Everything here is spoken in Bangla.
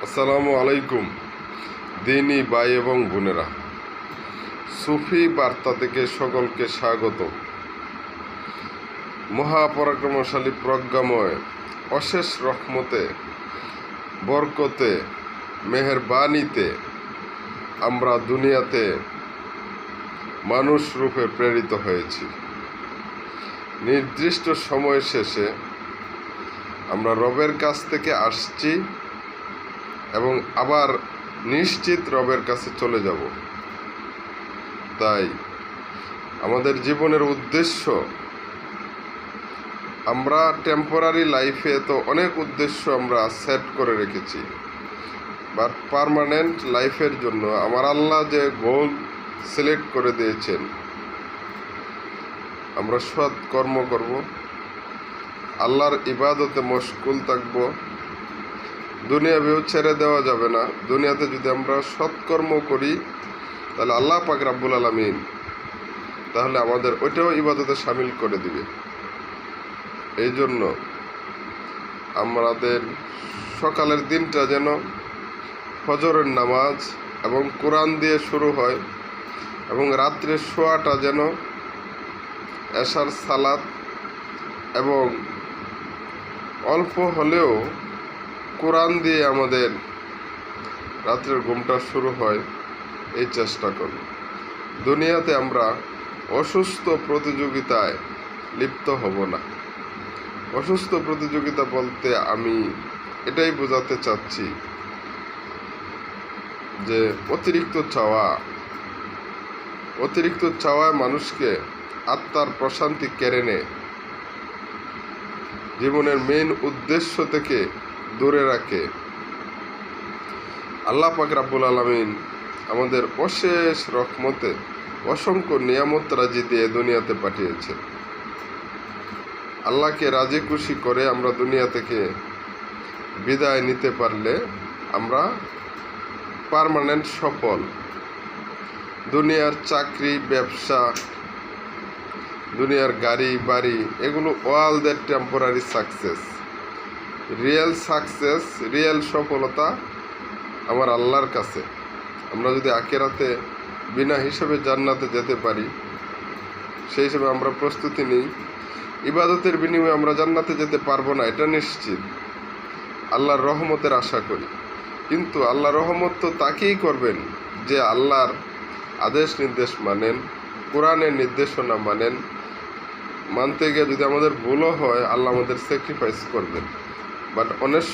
আসসালামু আলাইকুম দিনী ভাই এবং বোনেরা, সুফি বার্তা থেকে সকলকে স্বাগত। মহাপরাক্রমশালী প্রজ্ঞাময় অশেষ রহমতে, বরকতে, মেহেরবানিতে আমরা দুনিয়াতে মানুষ রূপে প্রেরিত হয়েছি। নির্দিষ্ট সময় শেষে আমরা রবের কাছ থেকে আসছি এবং আবার নিশ্চিত রবের কাছে চলে যাব। তাই আমাদের জীবনের উদ্দেশ্য, আমরা টেম্পোরারি লাইফে তো অনেক উদ্দেশ্য আমরা সেট করে রেখেছি, বাট পার্মানেন্ট লাইফের জন্য আমার আল্লাহ যে গোল সিলেক্ট করে দিয়েছেন, আমরা সৎ কর্ম করব, আল্লাহর ইবাদতে মশগুল থাকব। দুনিয়াবেও ছেড়ে দেওয়া যাবে না। দুনিয়াতে যদি আমরা সৎকর্ম করি তাহলে আল্লাহ পাক রাব্বুল আলামিন তাহলে আমাদের ওইটাও ইবাদতে শামিল করে দিবে। এই জন্য আমাদের সকালের দিনটা যেন ফজরের নামাজ এবং কোরআন দিয়ে শুরু হয় এবং রাত্রের শোয়াটা যেন এশার সালাত এবং অল্প হলেও কোরআন দিয়ে আমাদের রাত্রের ঘুমটা শুরু হয়, এই চেষ্টা করব। দুনিয়াতে আমরা অসুস্থ প্রতিযোগিতায় লিপ্ত হব না। অসুস্থ প্রতিযোগিতা বলতে আমি এটাই বোঝাতে চাচ্ছি যে অতিরিক্ত চাওয়ায় মানুষকে আত্মার প্রশান্তি কেড়ে নেয়, জীবনের মেইন উদ্দেশ্য থেকে দূরে রাখে। আল্লাহ পাক রাব্বুল আলামিন আমাদের অশেষ রহমতে অসংখ্য নিয়ামত রাজি দিয়ে দুনিয়াতে পাঠিয়েছে। আল্লাহকে রাজি খুশি করে আমরা দুনিয়া থেকে বিদায় নিতে পারলে আমরা পার্মানেন্ট সফল। দুনিয়ার চাকরি, ব্যবসা, দুনিয়ার গাড়ি বাড়ি, এগুলো all that temporary success. Real success, real সফলতা আমার আল্লাহর কাছে। আমরা যদি আখিরাতে বিনা হিসাবে জান্নাতে যেতে পারি, সেই হিসেবে আমরা প্রস্তুতি নিই। ইবাদতের বিনিময়ে আমরা জান্নাতে যেতে পারবো না, এটা নিশ্চিত। আল্লাহর রহমতের আশা করি, কিন্তু আল্লাহর রহমত তো তাকেই করবেন যে আল্লাহর আদেশ নির্দেশ মানেন, কোরআনের নির্দেশনা মানেন। মানতে গিয়ে যদি আমাদের ভুলও হয়, আল্লাহ আমাদের স্যাক্রিফাইস করবেন। বাট অনেক